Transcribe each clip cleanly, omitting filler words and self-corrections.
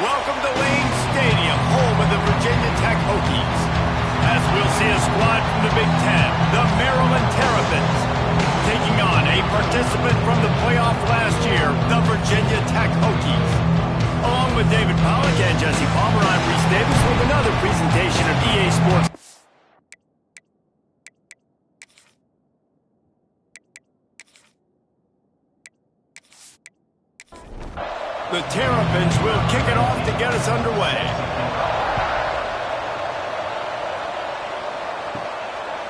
Welcome to Lane Stadium, home of the Virginia Tech Hokies. As we'll see a squad from the Big Ten, the Maryland Terrapins, taking on a participant from the playoff last year, the Virginia Tech Hokies. Along with David Pollack and Jesse Palmer, I'm Reese Davis with another presentation of EA Sports. The Terrapins will kick it off to get us underway.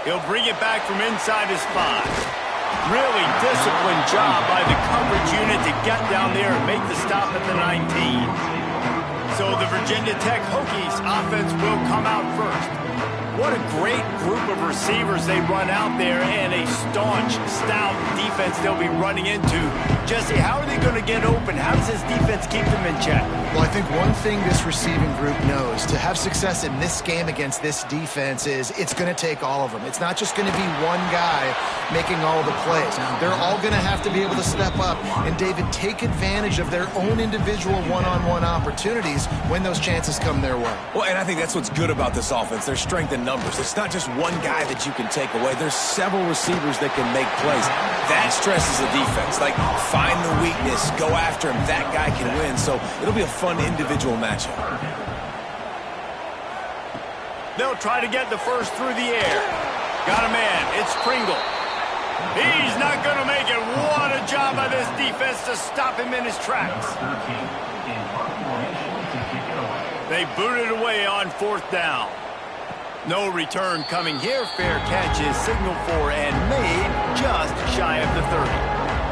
He'll bring it back from inside his 5. Really disciplined job by the coverage unit to get down there and make the stop at the 19. So the Virginia Tech Hokies offense will come out first. What a great group of receivers they run out there, and a staunch, stout defense they'll be running into. Jesse, how are they going to get open? How does this defense keep them in check? Well, I think one thing this receiving group knows to have success in this game against this defense is it's going to take all of them. It's not just going to be one guy making all the plays. They're all going to have to be able to step up and, David, take advantage of their own individual one-on-one opportunities when those chances come their way. Well, and I think that's what's good about this offense. Their strength in numbers. It's not just one guy that you can take away. There's several receivers that can make plays. That stresses the defense. Like, find the weakness, go after him. That guy can win. So it'll be a fun individual matchup. They'll try to get the first through the air. Got a man. It's Pringle. He's not going to make it. What a job by this defense to stop him in his tracks. They booted away on 4th down. No return coming here. Fair catch is signaled for and made just shy of the 30.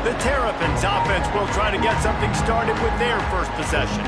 The Terrapins offense will try to get something started with their first possession.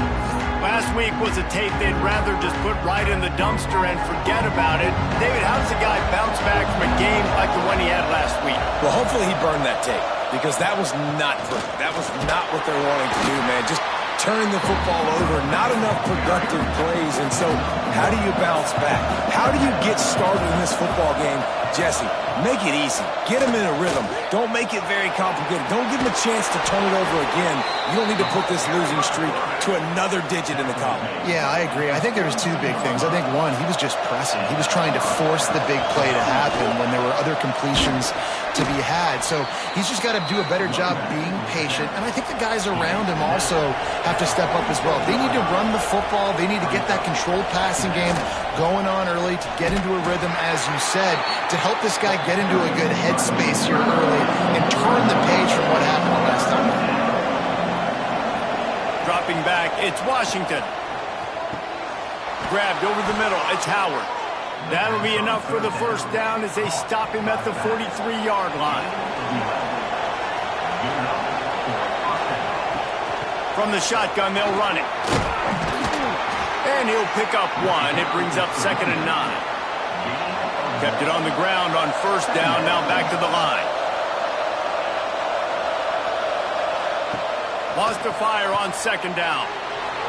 Last week was a tape they'd rather just put right in the dumpster and forget about it. David, how does a guy bounce back from a game like the one he had last week? Well, hopefully he burned that tape, because that was not pretty. That was not what they're wanting to do, man. Just turn the football over, not enough productive plays. And so how do you bounce back? How do you get started in this football game? Jesse, make it easy. Get him in a rhythm. Don't make it very complicated. Don't give him a chance to turn it over again. You don't need to put this losing streak to another digit in the column. Yeah, I agree. I think there was two big things. I think, one, he was just pressing. He was trying to force the big play to happen when there were other completions to be had. So he's just got to do a better job being patient. And I think the guys around him also have to step up as well. They need to run the football. They need to get that controlled passing game going on early to get into a rhythm, as you said, to help this guy get into a good headspace here early and turn the page from what happened the last time. Dropping back, it's Washington. Grabbed over the middle, it's Howard. That'll be enough for the first down as they stop him at the 43-yard line. From the shotgun, they'll run it. And he'll pick up 1. It brings up 2nd and 9. Kept it on the ground on 1st down, now back to the line. Lost a fire on 2nd down.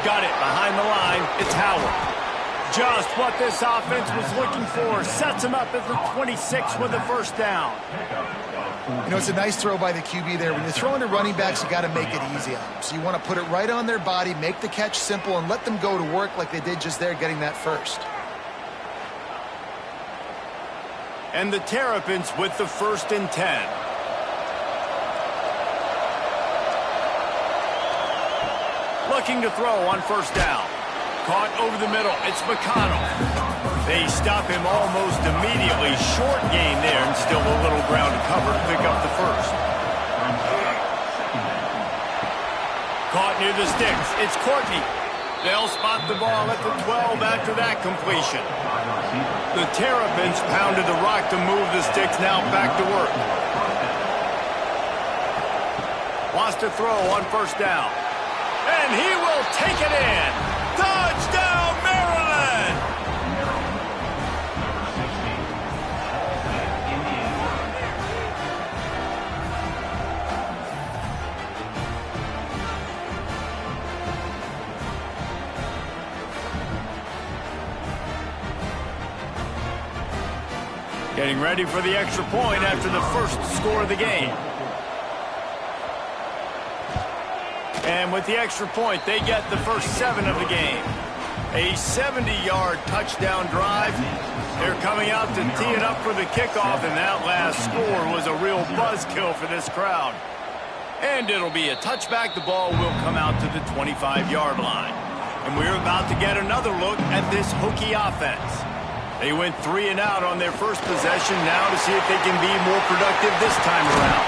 Got it behind the line. It's Howard. Just what this offense was looking for. Sets him up at the 26 with the first down. You know, it's a nice throw by the QB there. When you're throwing to running backs, you got to make it easy on them. So you want to put it right on their body, make the catch simple, and let them go to work like they did just there, getting that first. And the Terrapins with the 1st and 10. Looking to throw on 1st down. Caught over the middle. It's McConnell. They stop him almost immediately. Short gain there, and still a little ground to cover to pick up the 1st. Caught near the sticks. It's Courtney. They'll spot the ball at the 12 after that completion. The Terrapins pounded the rock to move the sticks. Now back to work. Wants to throw on 1st down. And he will take it in. Touchdown, Maryland! Getting ready for the extra point after the first score of the game. And with the extra point, they get the first 7 of the game. A 70-yard touchdown drive. They're coming out to tee it up for the kickoff, and that last score was a real buzzkill for this crowd. And it'll be a touchback. The ball will come out to the 25-yard line. And we're about to get another look at this Hokie offense. They went 3 and out on their first possession, now to see if they can be more productive this time around.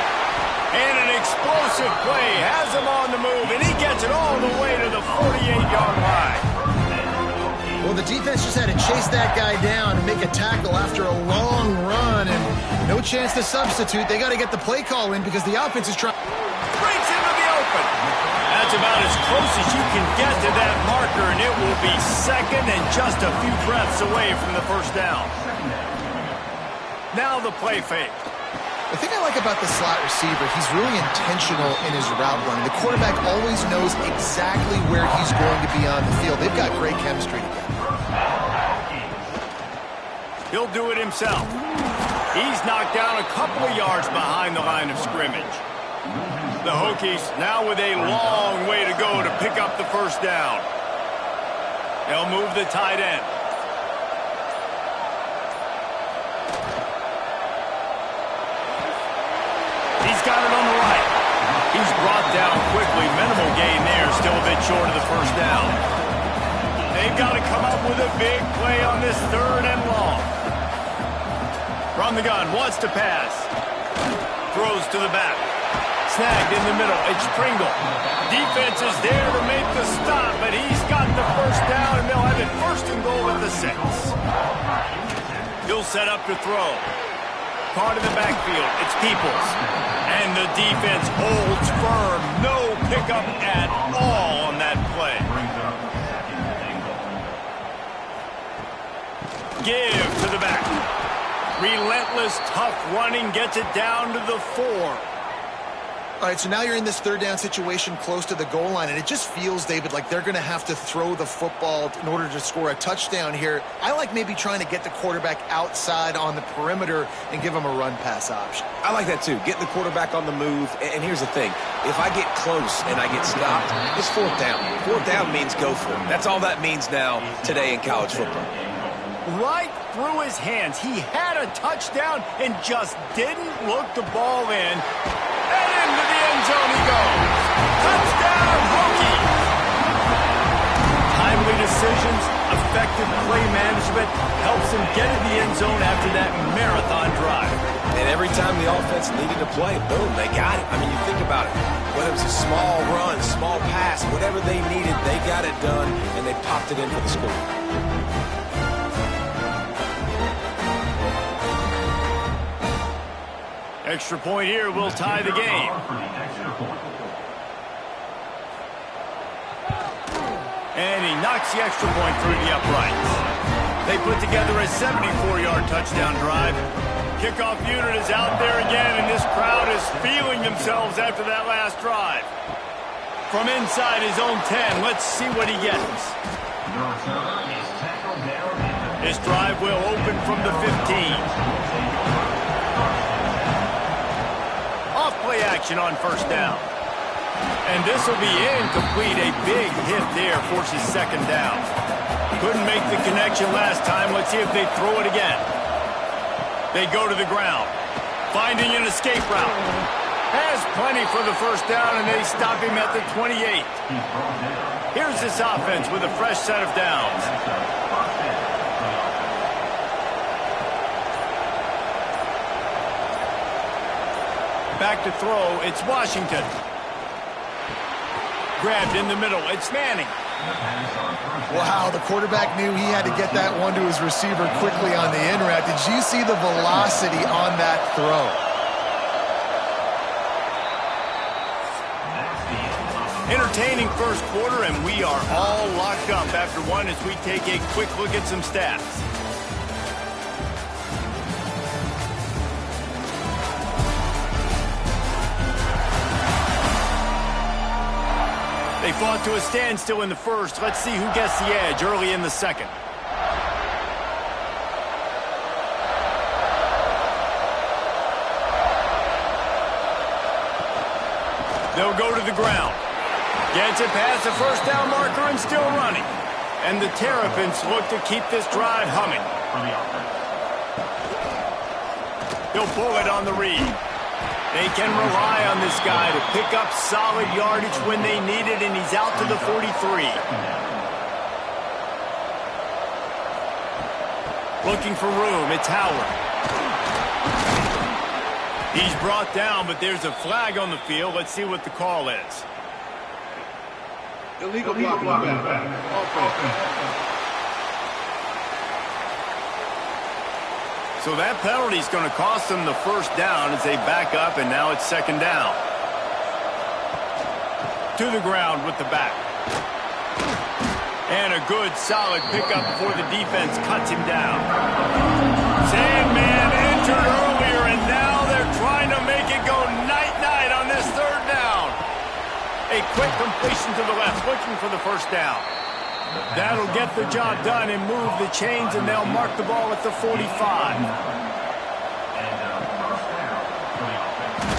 And an explosive play has him on the move, and he gets it all the way to the 48-yard line. Well, the defense just had to chase that guy down and make a tackle after a long run, and no chance to substitute. They got to get the play call in because the offense is trying. Breaks into the open. That's about as close as you can get to that marker, and it will be second and just a few breaths away from the first down. Now the play fake. The thing I like about the slot receiver, he's really intentional in his route running. The quarterback always knows exactly where he's going to be on the field. They've got great chemistry together. He'll do it himself. He's knocked down a couple of yards behind the line of scrimmage. The Hokies now with a long way to go to pick up the first down. They'll move the tight end. He's got it on the right. He's brought down quickly. Minimal gain there. Still a bit short of the first down. They've got to come up with a big play on this 3rd and long. From the gun, wants to pass. Throws to the back. Snagged in the middle. It's Pringle. Defense is there to make the stop, but he's got the first down, and they'll have it 1st and goal at the 6. He'll set up to throw. Part of the backfield, it's Peoples. And the defense holds firm. No pickup at all on that play. Give to the back. Relentless, tough running, gets it down to the 4. All right, so now you're in this 3rd down situation close to the goal line, and it just feels, David, like they're going to have to throw the football in order to score a touchdown here. I like maybe trying to get the quarterback outside on the perimeter and give him a run-pass option. I like that too. Getting the quarterback on the move. And here's the thing. If I get close and I get stopped, it's 4th down. 4th down means go for it. That's all that means now today in college football. Right through his hands. He had a touchdown and just didn't look the ball in. And into the end zone he goes. Touchdown, Hokies! Timely decisions, effective play management helps him get in the end zone after that marathon drive. And every time the offense needed to play, boom, they got it. I mean, you think about it. Whether it was a small run, small pass, whatever they needed, they got it done, and they popped it in for the score. Extra point here will tie the game. And he knocks the extra point through the uprights. They put together a 74-yard touchdown drive. Kickoff unit is out there again, and this crowd is feeling themselves after that last drive. From inside his own 10, let's see what he gets. This drive will open from the 15. Play action on first down. And this will be incomplete. A big hit there forces 2nd down. Couldn't make the connection last time. Let's see if they throw it again. They go to the ground. Finding an escape route. Has plenty for the first down, and they stop him at the 28. Here's this offense with a fresh set of downs. Back to throw, it's Washington. Grabbed in the middle, it's Manning. Wow, the quarterback knew he had to get that one to his receiver quickly on the in route. Did you see the velocity on that throw? Entertaining first quarter, and we are all locked up after one as we take a quick look at some stats. They fought to a standstill in the first. Let's see who gets the edge early in the second. They'll go to the ground. Gets it past the first down marker and still running. And the Terrapins look to keep this drive humming. He'll pull it on the read. They can rely on this guy to pick up solid yardage when they need it, and he's out to the 43. Looking for room, it's Howard. He's brought down, but there's a flag on the field. Let's see what the call is. Illegal blocking back. So that penalty is going to cost them the first down as they back up, and now it's second down. To the ground with the back. And a good, solid pickup before the defense cuts him down. Sandman entered earlier, and now they're trying to make it go night-night on this third down. A quick completion to the left, looking for the first down. That'll get the job done and move the chains, and they'll mark the ball at the 45.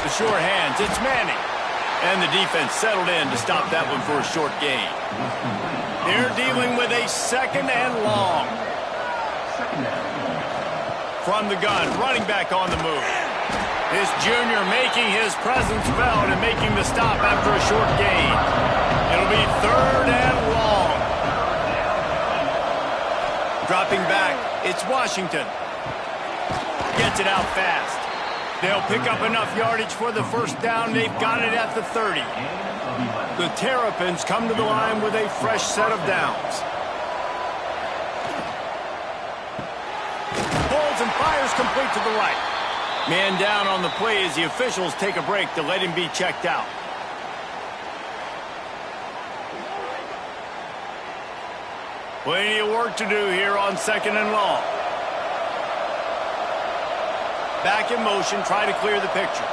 The sure hands, it's Manning. And the defense settled in to stop that one for a short gain. They're dealing with a second and long. From the gun, running back on the move. This junior making his presence felt and making the stop after a short gain. It'll be third and long. Dropping back, it's Washington. Gets it out fast. They'll pick up enough yardage for the first down. They've got it at the 30. The Terrapins come to the line with a fresh set of downs. Pulls and fires complete to the right. Man down on the play as the officials take a break to let him be checked out. Plenty of work to do here on second and long. Back in motion, try to clear the picture.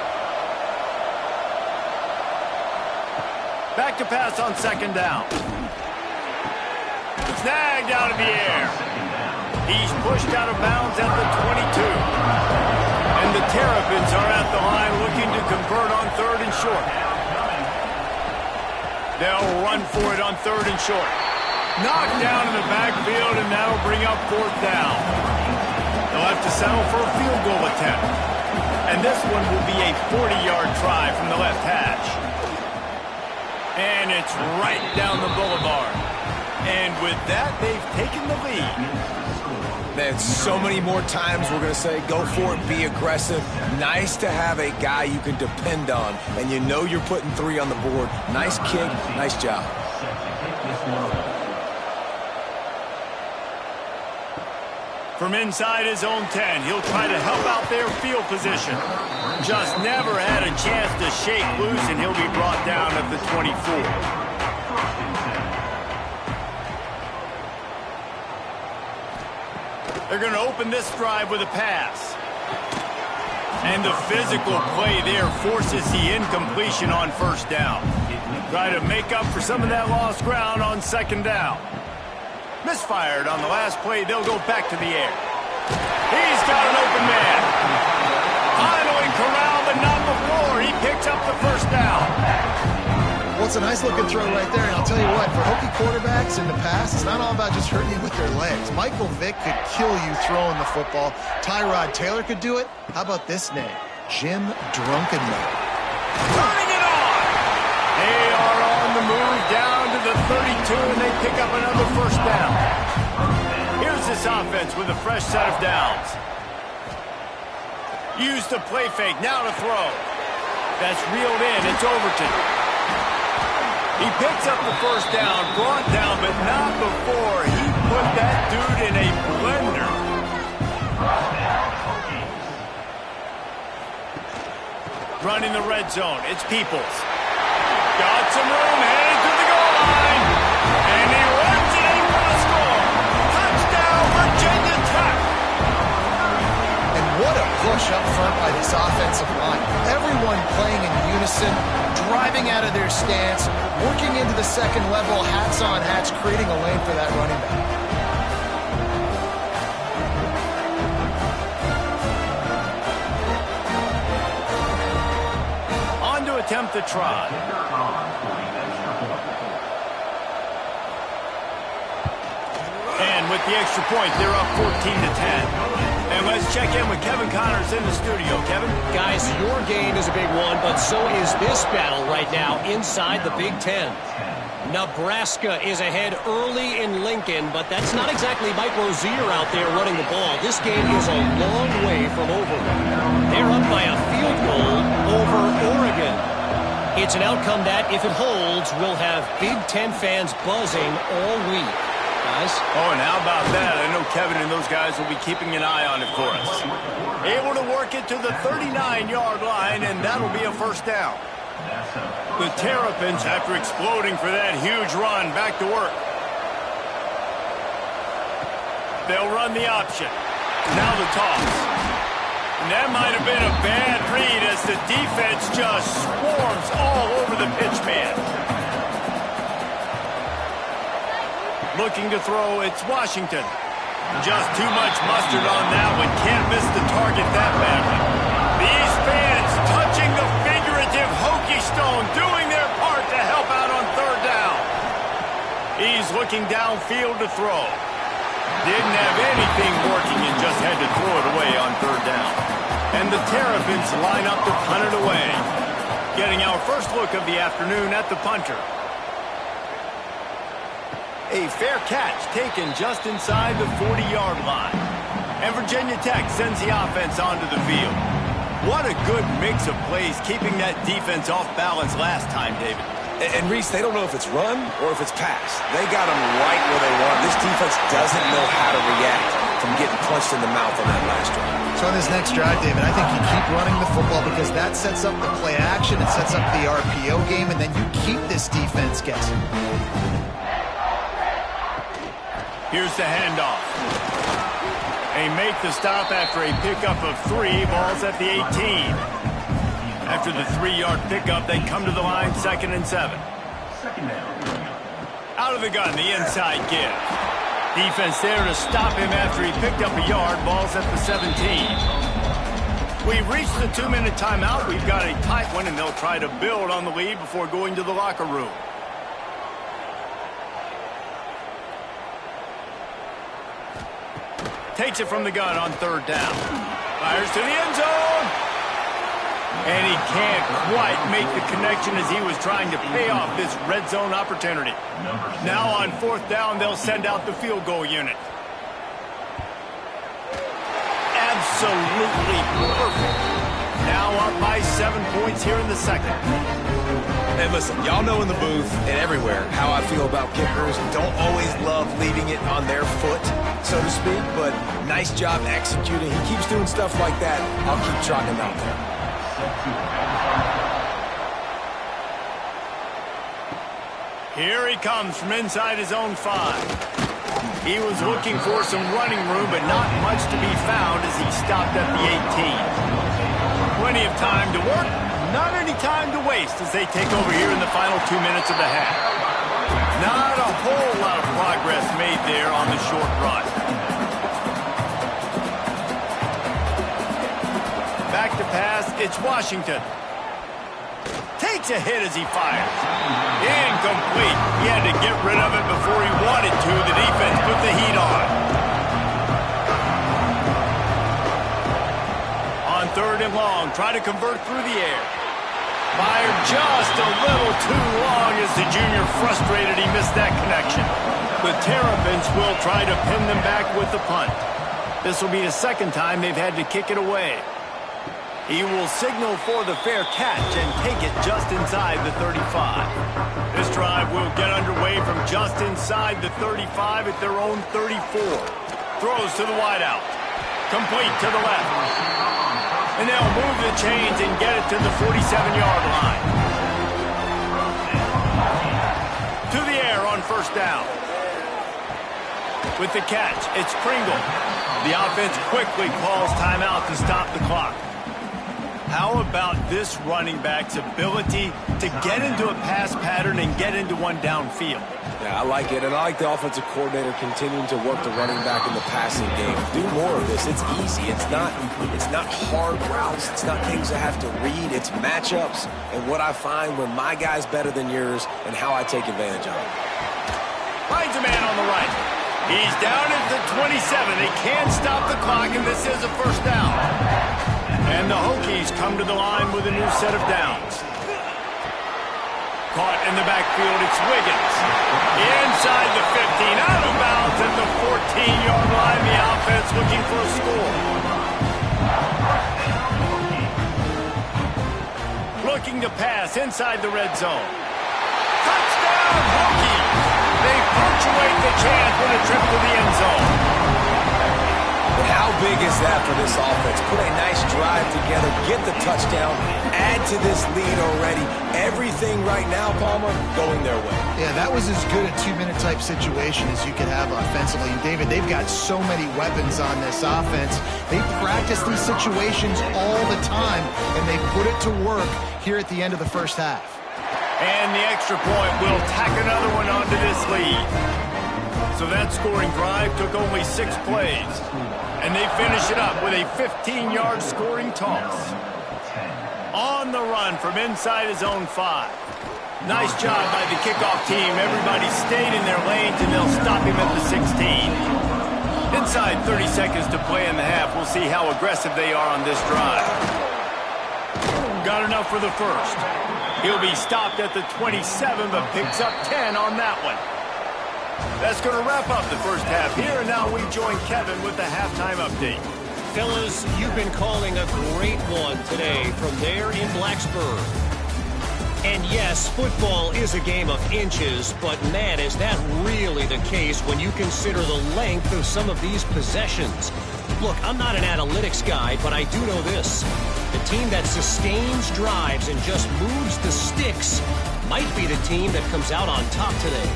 Back to pass on second down. Snagged out of the air. He's pushed out of bounds at the 22. And the Terrapins are at the line looking to convert on third and short. They'll run for it on third and short. Knocked down in the backfield, and that'll bring up fourth down. They'll have to settle for a field goal attempt. And this one will be a 40-yard try from the left hash. And it's right down the boulevard. And with that, they've taken the lead. Man, so many more times we're going to say, go for it, be aggressive. Nice to have a guy you can depend on, and you know you're putting 3 on the board. Nice kick, nice job. From inside his own 10, he'll try to help out their field position. Just never had a chance to shake loose, and he'll be brought down at the 24. They're going to open this drive with a pass. And the physical play there forces the incompletion on first down. Try to make up for some of that lost ground on second down. Misfired on the last play. They'll go back to the air. He's got an open man. Finally corralled, but not before. He picks up the first down. Well, it's a nice-looking throw right there, and I'll tell you what, for Hokie quarterbacks in the past, it's not all about just hurting you with their legs. Michael Vick could kill you throwing the football. Tyrod Taylor could do it. How about this name? Jim Drunkenman. Running it on! They are on the move down to the 32, and they pick up another first down. Here's this offense with a fresh set of downs. Use the play fake, now to throw. That's reeled in, it's Overton. He picks up the first down, brought down, but not before he put that dude in a blender. Running the red zone, it's Peoples. Got some room, headed to the goal line. And he runs it in for the score. Touchdown, Virginia Tech. And what a push up front by this offensive line. Everyone playing in unison, driving out of their stance, working into the second level, hats on hats, creating a lane for that running back. On to attempt the try. with the extra point. They're up 14-10. And let's check in with Kevin Connors in the studio. Kevin? Guys, your game is a big one, but so is this battle right now inside the Big Ten. Nebraska is ahead early in Lincoln, but that's not exactly Mike Rozier out there running the ball. This game is a long way from over. They're up by a field goal over Oregon. It's an outcome that, if it holds, will have Big Ten fans buzzing all week. Guys? Oh, and how about that? I know Kevin and those guys will be keeping an eye on it for us. Able to work it to the 39-yard line, and that'll be a first down. The Terrapins, after exploding for that huge run, back to work. They'll run the option. Now the toss. And that might have been a bad read as the defense just swarms all over the pitch man. Looking to throw, it's Washington. Just too much mustard on that one. Can't miss the target that badly. These fans touching the figurative hokey stone, doing their part to help out on third down. He's looking downfield to throw. Didn't have anything working and just had to throw it away on third down. And the Terrapins line up to punt it away. Getting our first look of the afternoon at the punter. A fair catch taken just inside the 40-yard line. And Virginia Tech sends the offense onto the field. What a good mix of plays, keeping that defense off balance last time, David. And Reese, they don't know if it's run or if it's pass. They got them right where they want. This defense doesn't know how to react from getting punched in the mouth on that last drive. So on this next drive, David, I think you keep running the football because that sets up the play action, it sets up the RPO game, and then you keep this defense guessing. Here's the handoff. They make the stop after a pickup of 3. Ball's at the 18. After the 3-yard pickup, they come to the line, 2nd and 7. Out of the gun, the inside give. Defense there to stop him after he picked up a yard. Ball's at the 17. We've reached the 2-minute timeout. We've got a tight one, and they'll try to build on the lead before going to the locker room. Takes it from the gun on third down. Fires to the end zone. And he can't quite make the connection as he was trying to pay off this red zone opportunity. Now on fourth down, they'll send out the field goal unit. Absolutely perfect. Now up by 7 points here in the second. And listen, y'all know in the booth and everywhere how I feel about kickers. Don't always love leaving it on their foot, so to speak, but nice job executing. He keeps doing stuff like that. I'll keep trotting him out there. Here he comes from inside his own 5. He was looking for some running room, but not much to be found as he stopped at the 18. Plenty of time to work. Not any time to waste as they take over here in the final 2 minutes of the half. Not a whole lot of progress made there on the short run. Back to pass, it's Washington. Takes a hit as he fires. Incomplete. He had to get rid of it before he wanted to. The defense put the heat on. On third and long, try to convert through the air. Fired just a little too long as the junior frustrated he missed that connection. The Terrapins will try to pin them back with the punt. This will be the second time they've had to kick it away. He will signal for the fair catch and take it just inside the 35. This drive will get underway from just inside the 35 at their own 34. Throws to the wideout. Complete to the left. And they'll move the chains and get it to the 47-yard line. To the air on first down. With the catch, it's Pringle. The offense quickly calls timeout to stop the clock. How about this running back's ability to get into a pass pattern and get into one downfield? Yeah, I like it, and I like the offensive coordinator continuing to work the running back in the passing game. Do more of this. It's easy. It's not hard routes. It's not things I have to read. It's matchups and what I find when my guy's better than yours and how I take advantage of it. Finds a man on the right. He's down at the 27. They can't stop the clock, and this is a first down. And the Hokies come to the line with a new set of downs. Caught in the backfield, it's Wiggins. Inside the 15, out of bounds at the 14-yard line. The offense looking for a score. Looking to pass inside the red zone. Touchdown, Hokies! They punctuate the chance with a trip to the end zone. But how big is that for this offense? Put a nice drive together, get the touchdown, add to this lead already. Everything right now, Palmer, going their way. Yeah, that was as good a two-minute type situation as you could have offensively. And David, they've got so many weapons on this offense. They practice these situations all the time, and they put it to work here at the end of the first half. And the extra point will tack another one onto this lead. So that scoring drive took only 6 plays. And they finish it up with a 15-yard scoring toss. On the run from inside his own 5. Nice job by the kickoff team. Everybody stayed in their lanes, and they'll stop him at the 16. Inside 30 seconds to play in the half. We'll see how aggressive they are on this drive. Got enough for the first. He'll be stopped at the 27, but picks up 10 on that one. That's going to wrap up the first half here, and now we join Kevin with the halftime update. Fellas, you've been calling a great one today from there in Blacksburg. And yes, football is a game of inches, but man, is that really the case when you consider the length of some of these possessions. Look, I'm not an analytics guy, but I do know this. The team that sustains drives and just moves the sticks might be the team that comes out on top today.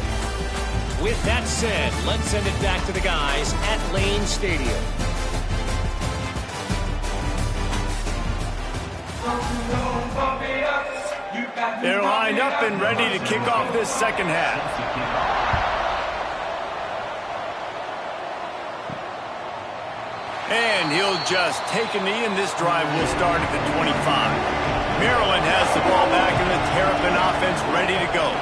With that said, let's send it back to the guys at Lane Stadium. They're lined up and ready to kick off this second half. And he'll just take a knee, and this drive will start at the 25. Maryland has the ball back, and the Terrapin offense ready to go.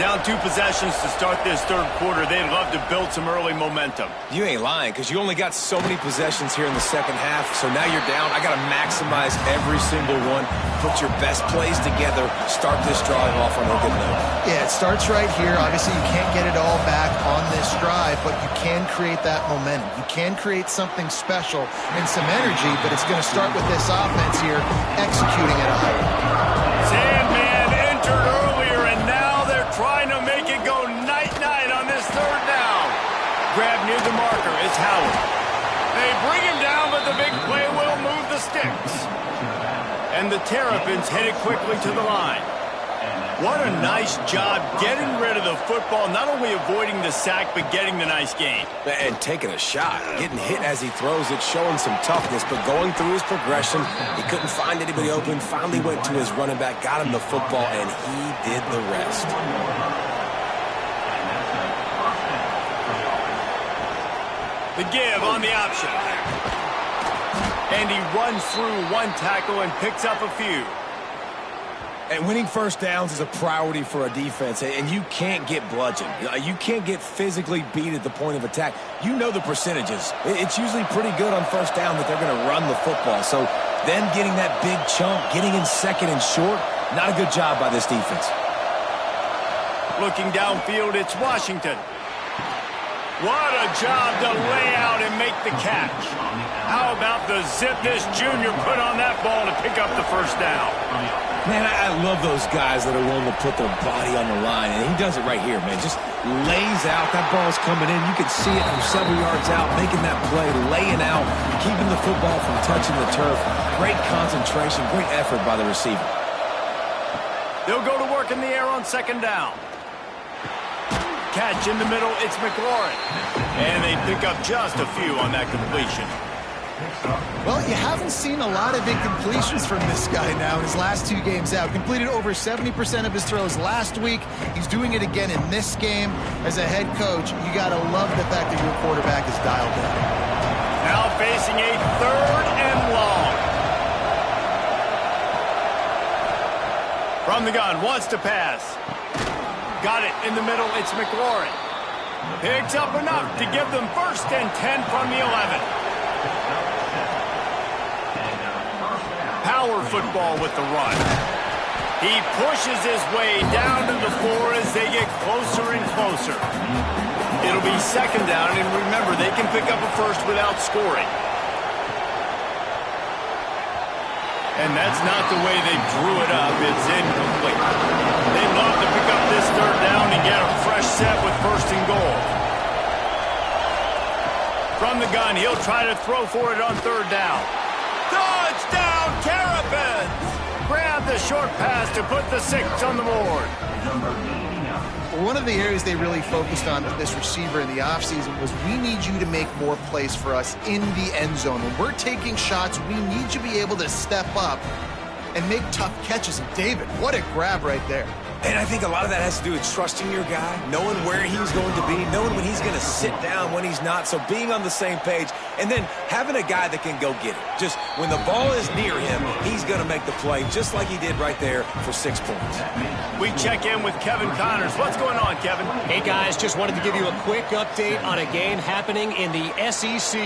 Down 2 possessions to start this third quarter. They'd love to build some early momentum. You ain't lying, because you only got so many possessions here in the second half, so now you're down. I got to maximize every single one. Put your best plays together. Start this drive off on a good note. Yeah, it starts right here. Obviously, you can't get it all back on this drive, but you can create that momentum. You can create something special and some energy, but it's going to start with this offense here executing at a high level. Sandman entered earlier, and now they're trying to make it go night-night on this third down. Grab near the marker is Howard. They bring him down, but the big play will move the sticks. And the Terrapins headed quickly to the line. What a nice job getting rid of the football, not only avoiding the sack, but getting the nice gain. And taking a shot, getting hit as he throws it, showing some toughness, but going through his progression, he couldn't find anybody open, finally went to his running back, got him the football, and he did the rest. The give on the option. And he runs through 1 tackle and picks up a few. And winning first downs is a priority for a defense, and you can't get bludgeoned. You can't get physically beat at the point of attack. You know the percentages. It's usually pretty good on first down that they're going to run the football. So them getting that big chunk, getting in second and short, not a good job by this defense. Looking downfield, it's Washington. What a job to lay out and make the catch. How about the zip this junior put on that ball to pick up the first down? Man, I love those guys that are willing to put their body on the line, and he does it right here, man. Just lays out. That ball's coming in. You can see it from several yards out, making that play, laying out, keeping the football from touching the turf. Great concentration, great effort by the receiver. They'll go to work in the air on second down. Catch in the middle, it's McLaurin. And they pick up just a few on that completion. Well, you haven't seen a lot of incompletions from this guy now in his last 2 games out. Completed over 70% of his throws last week. He's doing it again in this game. As a head coach, you got to love the fact that your quarterback is dialed in. Now facing a 3rd and long. From the gun, wants to pass. Got it in the middle, it's McLaurin. Picks up enough to give them 1st and 10 from the 11. Power football with the run. He pushes his way down to the floor as they get closer and closer. It'll be 2nd down, and remember, they can pick up a 1st without scoring. And that's not the way they drew it up. It's incomplete. They'd love to pick up this 3rd down and get a fresh set with 1st and goal. From the gun, he'll try to throw for it on 3rd down. Touchdown, Terrapins! Grab the short pass to put the 6 on the board. One of the areas they really focused on with this receiver in the offseason was we need you to make more plays for us in the end zone. When we're taking shots, we need you to be able to step up and make tough catches. And David, what a grab right there. And I think a lot of that has to do with trusting your guy, knowing where he's going to be, knowing when he's going to sit down, when he's not, so being on the same page, and then having a guy that can go get it. Just when the ball is near him, he's going to make the play, just like he did right there for 6 points. We check in with Kevin Connors. What's going on, Kevin? Hey, guys, just wanted to give you a quick update on a game happening in the SEC.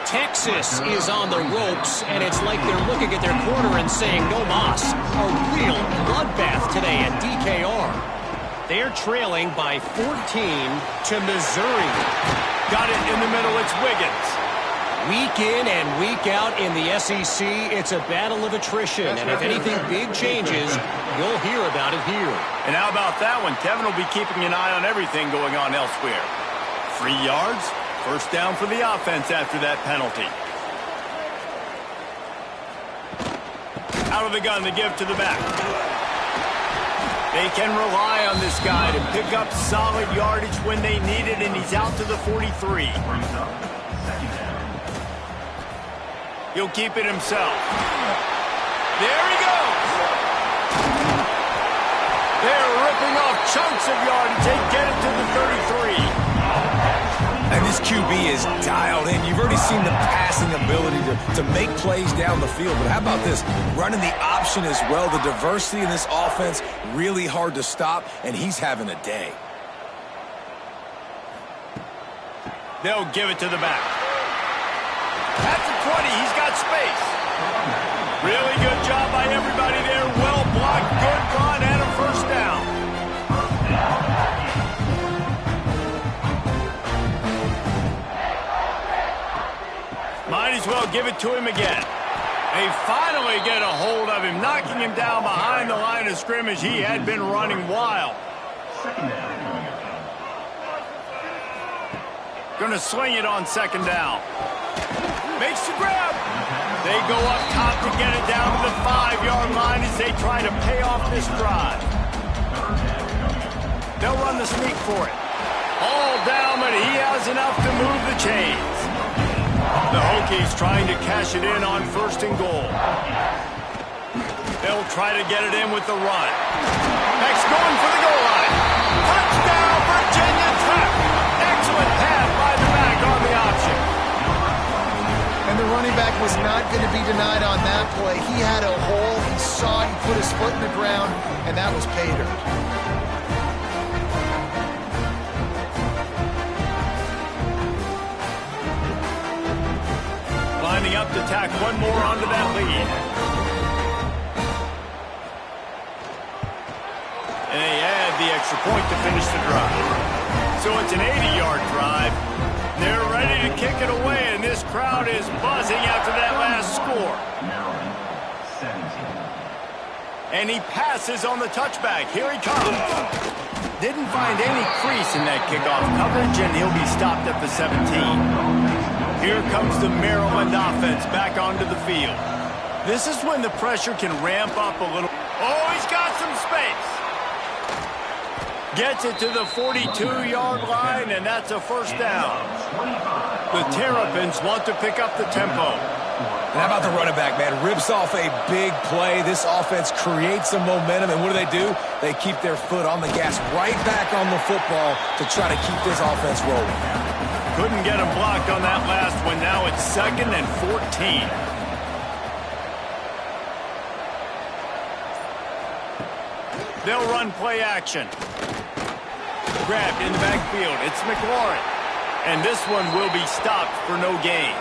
Texas is on the ropes, and it's like they're looking at their corner and saying, no mas. A real bloodbath today at DKR. They're trailing by 14 to Missouri. Got it in the middle. It's Wiggins. Week in and week out in the SEC, it's a battle of attrition, and if anything big changes, you'll hear about it here. And how about that one? Kevin will be keeping an eye on everything going on elsewhere. 3 yards. 1st down for the offense after that penalty. Out of the gun to give to the back. They can rely on this guy to pick up solid yardage when they need it, and he's out to the 43. He'll keep it himself. There he goes. They're ripping off chunks of yardage. They get it to the 33. And this QB is dialed in. You've already seen the passing ability to make plays down the field. But how about this? Running the option as well. The diversity in this offense, really hard to stop, and he's having a day. They'll give it to the back. At the 20, he's got space. Really good job by everybody there. Well blocked, good run, and a 1st down. Might as well give it to him again. They finally get a hold of him, knocking him down behind the line of scrimmage. He had been running wild. Going to sling it on 2nd down. Makes the grab. They go up top to get it down to the 5-yard line as they try to pay off this drive. They'll run the sneak for it. All down, but he has enough to move the chains. The Hokies trying to cash it in on 1st and goal. They'll try to get it in with the run. Next going for the goal line. Touchdown, Virginia Tech. Excellent pass by the back on the option. And the running back was not going to be denied on that play. He had a hole. He saw it. He put his foot in the ground, and that was pay dirt. Lining up to tack one more onto that lead. And they add the extra point to finish the drive. So it's an 80-yard drive. They're ready to kick it away, and this crowd is buzzing after that last score. And he passes on the touchback. Here he comes. Didn't find any crease in that kickoff coverage, and he'll be stopped at the 17. Here comes the Maryland offense back onto the field. This is when the pressure can ramp up a little. Oh, he's got some space. Gets it to the 42-yard line, and that's a 1st down. The Terrapins want to pick up the tempo. And how about the running back, man? Rips off a big play. This offense creates some momentum, and what do? They keep their foot on the gas, right back on the football to try to keep this offense rolling. Couldn't get him blocked on that last one. Now it's 2nd and 14. They'll run play action. Grabbed in the backfield. It's McLaurin. And this one will be stopped for no gain.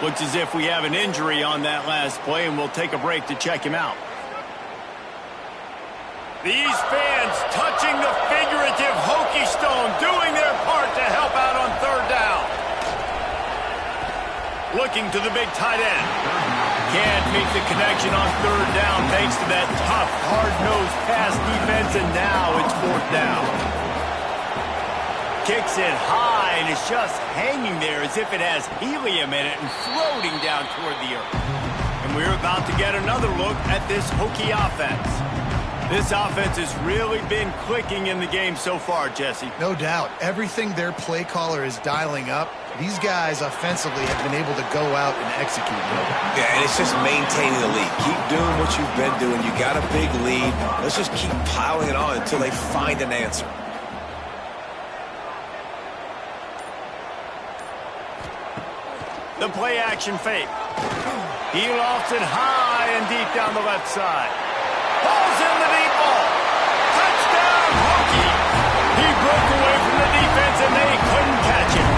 Looks as if we have an injury on that last play, and we'll take a break to check him out. These fans touching the figurative hokey stone, doing their part to help out on third down. Looking to the big tight end. Can't make the connection on third down thanks to that tough, hard-nosed pass defense, and now it's fourth down. Kicks it high, and it's just hanging there as if it has helium in it and floating down toward the earth. And we're about to get another look at this hokey offense. This offense has really been clicking in the game so far, Jesse. No doubt. Everything their play caller is dialing up, these guys offensively have been able to go out and execute. Yeah, and it's just maintaining the lead. Keep doing what you've been doing. You got a big lead. Let's just keep piling it on until they find an answer. The play action fake. He lofts it high and deep down the left side. Ball's in the deep ball. Touchdown, Hokie. He broke away from the defense and they couldn't catch him.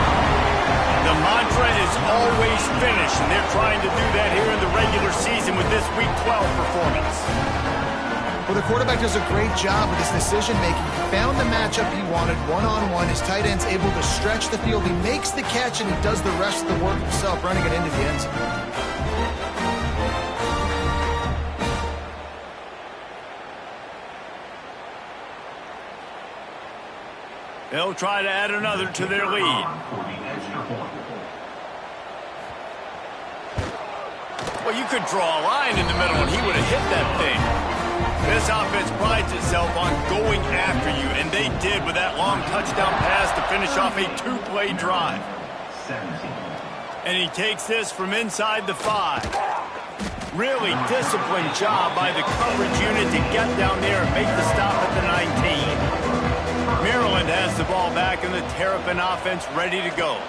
The mantra is always finish, and they're trying to do that here in the regular season with this Week 12 performance. Well, the quarterback does a great job with his decision-making. He found the matchup he wanted one-on-one. His tight end's able to stretch the field. He makes the catch, and he does the rest of the work himself, running it into the end zone. They'll try to add another to their lead. Well, you could draw a line in the middle, and he would have hit that thing. This offense prides itself on going after you, and they did with that long touchdown pass to finish off a two-play drive. And he takes this from inside the 5. Really disciplined job by the coverage unit to get down there and make the stop at the 19. Maryland has the ball back, and the Terrapin offense ready to go.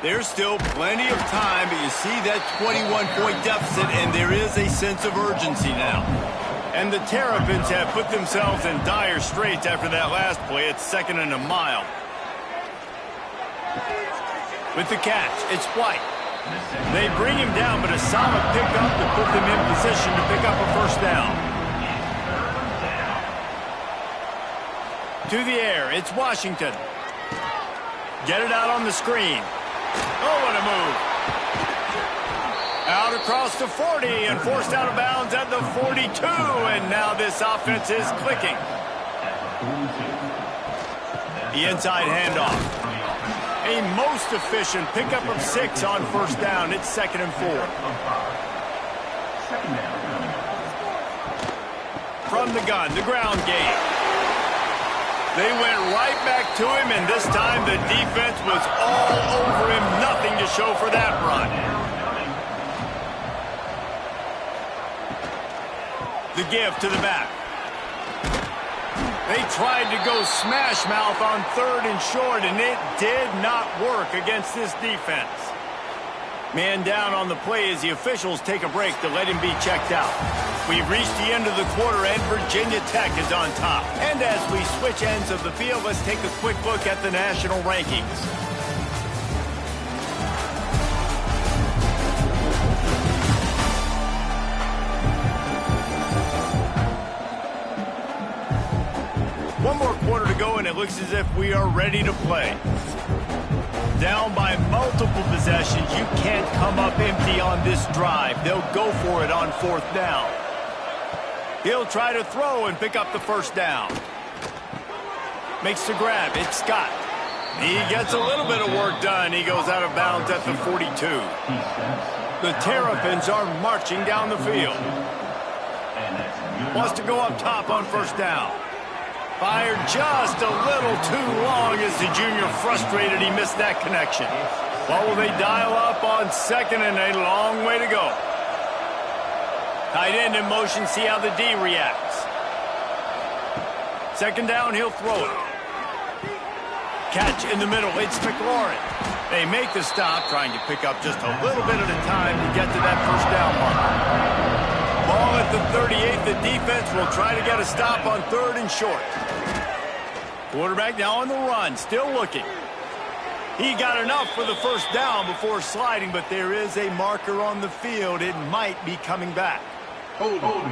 There's still plenty of time, but you see that 21-point deficit, and there is a sense of urgency now. And the Terrapins have put themselves in dire straits after that last play. It's 2nd and a mile. With the catch, it's White. They bring him down, but a solid pickup to put them in position to pick up a first down. To the air, it's Washington. Get it out on the screen. Oh, what a move. Out across the 40 and forced out of bounds at the 42. And now this offense is clicking. The inside handoff. A most efficient pickup of 6 on first down. It's 2nd and 4. From the gun, the ground game. They went right back to him, and this time the defense was all over him. Nothing to show for that run. The give to the back. They tried to go smash mouth on 3rd and short, and it did not work against this defense. Man down on the play as the officials take a break to let him be checked out. We've reached the end of the quarter, and Virginia Tech is on top. And as we switch ends of the field, let's take a quick look at the national rankings. One more quarter to go, and it looks as if we are ready to play. Down by multiple possessions, you can't come up empty on this drive. They'll go for it on 4th down. He'll try to throw and pick up the first down. Makes the grab. It's Scott. He gets a little bit of work done. He goes out of bounds at the 42. The Terrapins are marching down the field. Wants to go up top on first down. Fired just a little too long as the junior frustrated. He missed that connection. What will they dial up on 2nd and a long way to go? Tight end in motion, see how the D reacts. 2nd down, he'll throw it. Catch in the middle, it's McLaurin. They make the stop, trying to pick up just a little bit at a time to get to that first down mark. Ball at the 38, the defense will try to get a stop on 3rd and short. Quarterback now on the run, still looking. He got enough for the first down before sliding, but there is a marker on the field. It might be coming back. Hold on.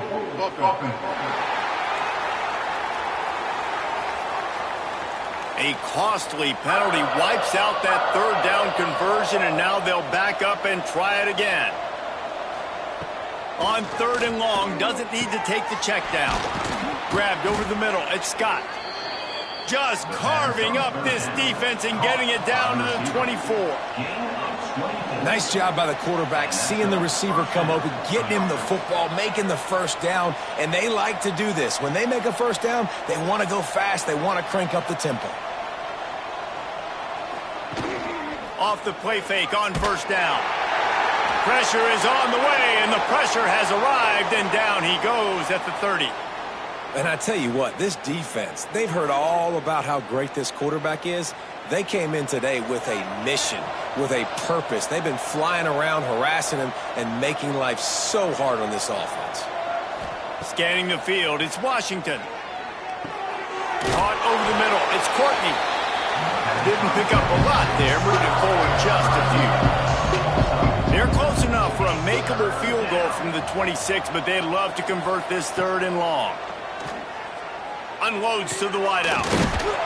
A costly penalty wipes out that third down conversion, and now they'll back up and try it again. On 3rd and long, doesn't need to take the check down. Grabbed over the middle, it's Scott. Just carving up this defense and getting it down to the 24. Nice job by the quarterback, seeing the receiver come open, getting him the football, making the first down, and they like to do this. When they make a first down, they want to go fast, they want to crank up the tempo. Off the play fake on first down. Pressure is on the way, and the pressure has arrived, and down he goes at the 30. And I tell you what, this defense, they've heard all about how great this quarterback is. They came in today with a mission, with a purpose. They've been flying around, harassing him, and making life so hard on this offense. Scanning the field, it's Washington. Caught over the middle, it's Courtney. Didn't pick up a lot there, moving forward just a few. They're close enough for a makeable field goal from the 26, but they'd love to convert this 3rd and long. Unloads to the wideout.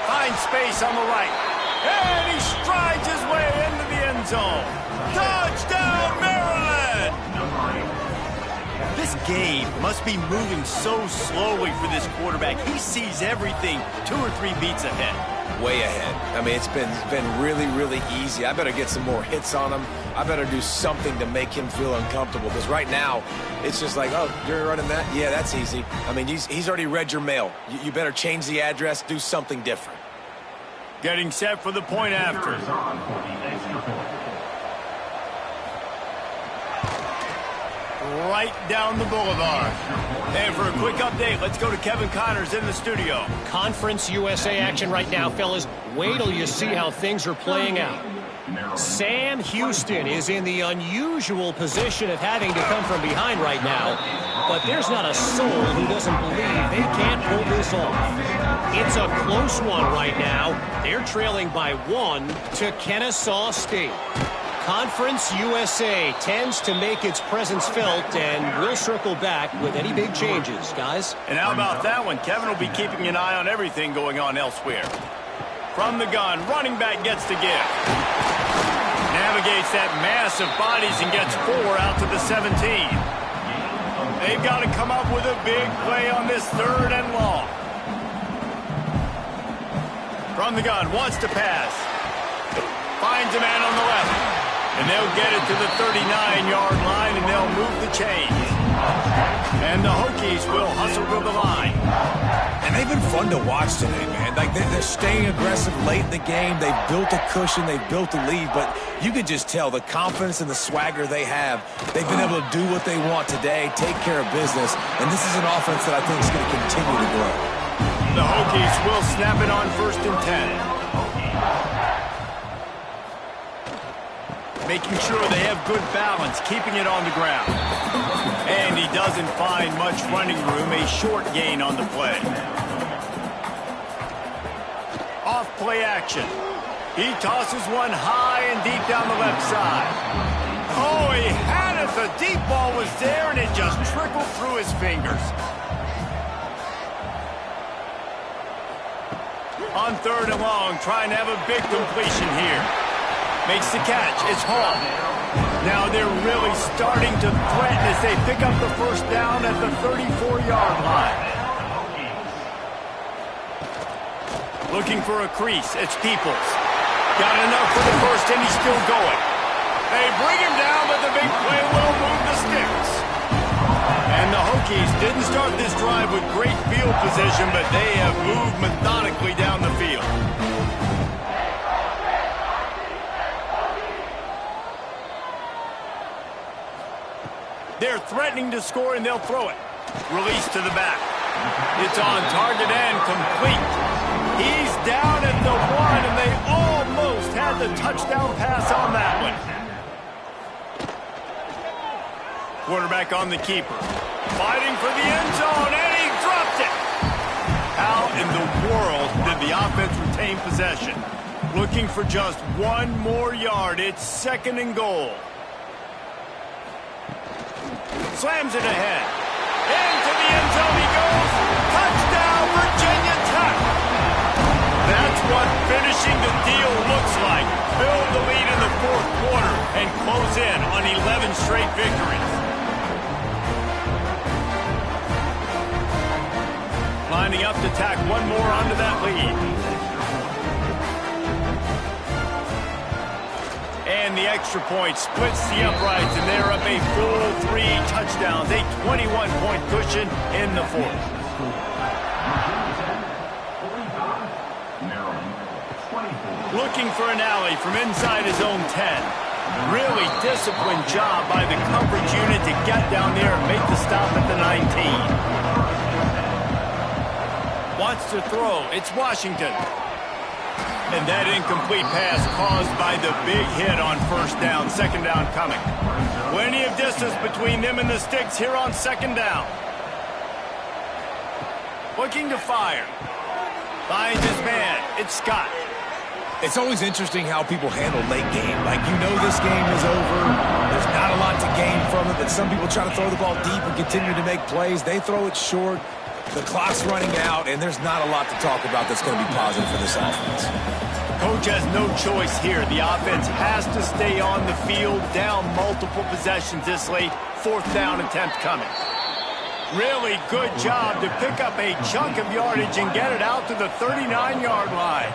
Finds space on the right. And he strides his way into the end zone. Touchdown, Maryland! This game must be moving so slowly for this quarterback. He sees everything 2 or 3 beats ahead. Way ahead. I mean, it's been really, really easy. I better get some more hits on him. I better do something to make him feel uncomfortable, because right now, it's just like, oh, you're running that? Yeah, that's easy. I mean, he's already read your mail. You better change the address, do something different. Getting set for the point after. Right down the boulevard. And for a quick update, let's go to Kevin Connors in the studio. Conference USA action right now, fellas. Wait till you see how things are playing out. Sam Houston is in the unusual position of having to come from behind right now, but there's not a soul who doesn't believe they can't pull this off. It's a close one right now. They're trailing by 1 to Kennesaw State. Conference USA tends to make its presence felt, and we'll circle back with any big changes, guys. And how about that one? Kevin will be keeping an eye on everything going on elsewhere. From the gun, running back gets to give. Navigates that mass of bodies and gets 4 out to the 17. They've got to come up with a big play on this 3rd and long. From the gun, wants to pass. Finds a man on the left. And they'll get it to the 39-yard line, and they'll move the chains. And the Hokies will hustle to the line. And they've been fun to watch today, man. Like, they're staying aggressive late in the game. They've built a cushion. They've built a lead. But you can just tell the confidence and the swagger they have. They've been able to do what they want today, take care of business. And this is an offense that I think is going to continue to grow. The Hokies will snap it on 1st and 10. Making sure they have good balance, keeping it on the ground. And he doesn't find much running room, a short gain on the play. Off play action. He tosses one high and deep down the left side. Oh, he had it. The deep ball was there, and it just trickled through his fingers. On 3rd and long, trying to have a big completion here. Makes the catch. It's Hall. Now they're really starting to threaten as they pick up the first down at the 34-yard line. Looking for a crease. It's Peoples. Got enough for the first, and he's still going. They bring him down, but the big play will move the sticks. And the Hokies didn't start this drive with great field position, but they have moved methodically down the field. They're threatening to score, and they'll throw it. Release to the back. It's on target and complete. He's down at the 1, and they almost had the touchdown pass on that one. Quarterback on the keeper. Fighting for the end zone, and he dropped it. How in the world did the offense possession. Looking for just one more yard. It's 2nd and goal. Slams it ahead. Into the end zone he goes. Touchdown, Virginia Tech. That's what finishing the deal looks like. Build the lead in the 4th quarter and close in on 11 straight victories. Lining up to tack one more onto that lead. And the extra point splits the uprights, and they're up a full 3 touchdowns, a 21-point cushion in the 4th. Looking for an alley from inside his own 10. Really disciplined job by the coverage unit to get down there and make the stop at the 19. Wants to throw. It's Washington. And that incomplete pass caused by the big hit on 1st down. 2nd down coming. Plenty of distance between them and the sticks here on 2nd down. Looking to fire. Finds his man. It's Scott. It's always interesting how people handle late game. Like, you know this game is over. There's not a lot to gain from it, but some people try to throw the ball deep and continue to make plays. They throw it short. The clock's running out, and there's not a lot to talk about that's going to be positive for this offense. Coach has no choice here. The offense has to stay on the field, down multiple possessions this late. 4th down attempt coming. Really good job to pick up a chunk of yardage and get it out to the 39-yard line.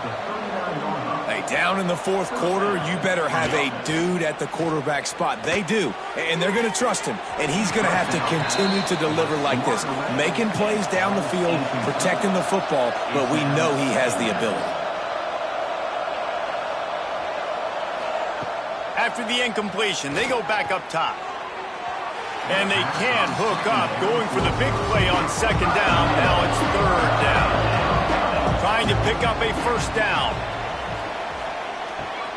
Hey, down in the 4th quarter, you better have a dude at the quarterback spot. They do, and they're going to trust him, and he's going to have to continue to deliver like this, making plays down the field, protecting the football, but we know he has the ability. After the incompletion, they go back up top. And they can hook up, going for the big play on 2nd down. Now it's 3rd down. Trying to pick up a 1st down.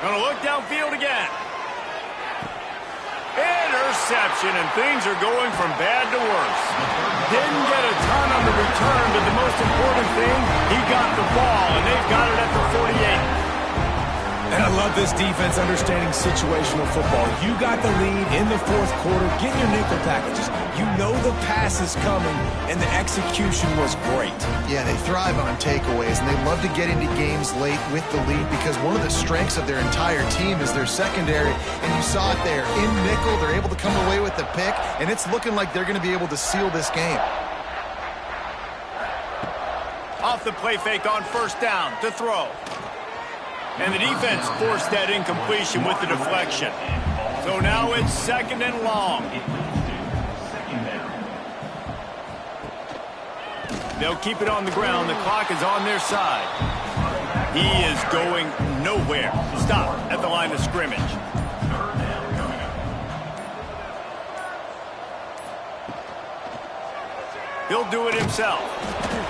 Going to look downfield again. Interception, and things are going from bad to worse. Didn't get a ton on the return, but the most important thing, he got the ball, and they've got it at the 48. And I love this defense understanding situational football. You got the lead in the 4th quarter. Get your nickel packages. You know the pass is coming, and the execution was great. Yeah, they thrive on takeaways, and they love to get into games late with the lead because one of the strengths of their entire team is their secondary, and you saw it there. In nickel, they're able to come away with the pick, and it's looking like they're going to be able to seal this game. Off the play fake on 1st down to throw. And the defense forced that incompletion with the deflection. So now it's 2nd and long. They'll keep it on the ground. The clock is on their side. He is going nowhere. Stop at the line of scrimmage. He'll do it himself.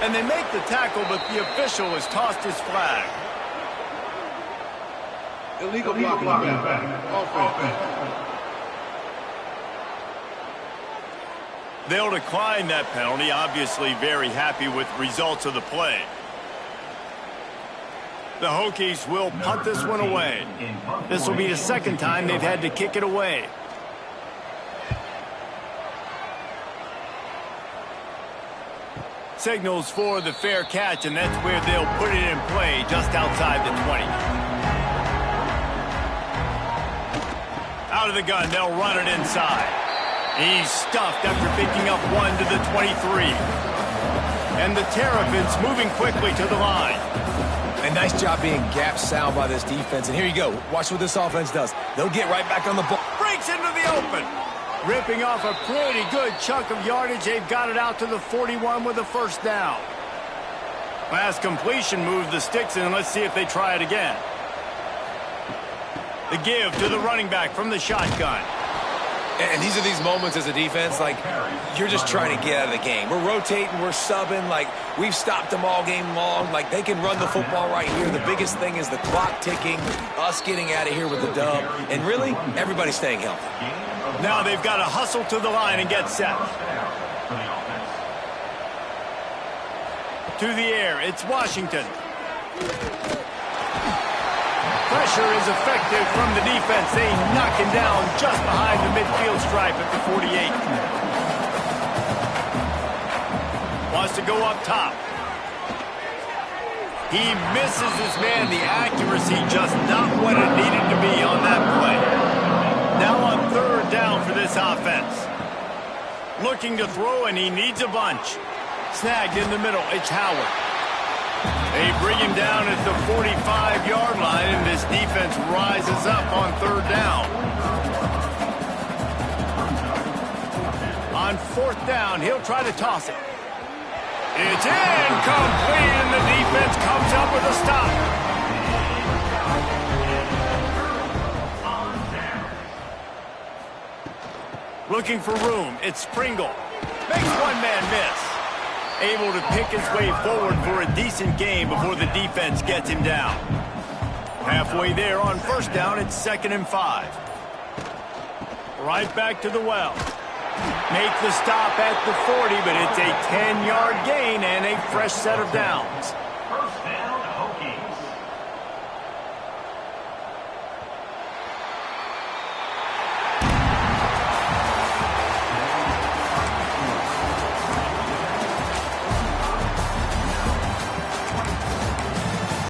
And they make the tackle, but the official has tossed his flag. Illegal blocking back. Offense. They'll decline that penalty, obviously very happy with results of the play. The Hokies will punt this one away. This will be the 2nd time they've had to kick it away. Signals for the fair catch, and that's where they'll put it in play, just outside the 20. Out of the gun, they'll run it inside. He's stuffed after picking up 1 to the 23. And the Terrapins moving quickly to the line. A nice job being gap sound by this defense. And here you go. Watch what this offense does. They'll get right back on the ball. Breaks into the open. Ripping off a pretty good chunk of yardage. They've got it out to the 41 with a 1st down. Last completion moved the sticks in. Let's see if they try it again. The give to the running back from the shotgun. And these are these moments as a defense, like, you're just trying to get out of the game. We're rotating, we're subbing, like, we've stopped them all game long. Like, they can run the football right here. The biggest thing is the clock ticking, us getting out of here with the dub, and really, everybody staying healthy. Now they've got to hustle to the line and get set. To the air, it's Washington. pressure is effective from the defense. They knock him down just behind the midfield stripe at the 48. Wants to go up top. He misses his man. The accuracy just not what it needed to be on that play. Now on third down for this offense. Looking to throw, and he needs a bunch. Snagged in the middle. It's Howard. They bring him down at the 45-yard line, and this defense rises up on third down. On fourth down, he'll try to toss it. It's incomplete, and the defense comes up with a stop. Looking for room. It's Pringle. Makes one man miss. Able to pick his way forward for a decent game before the defense gets him down. Halfway there on first down, it's 2nd and 5. Right back to the well. Make the stop at the 40, but it's a 10-yard gain and a fresh set of downs.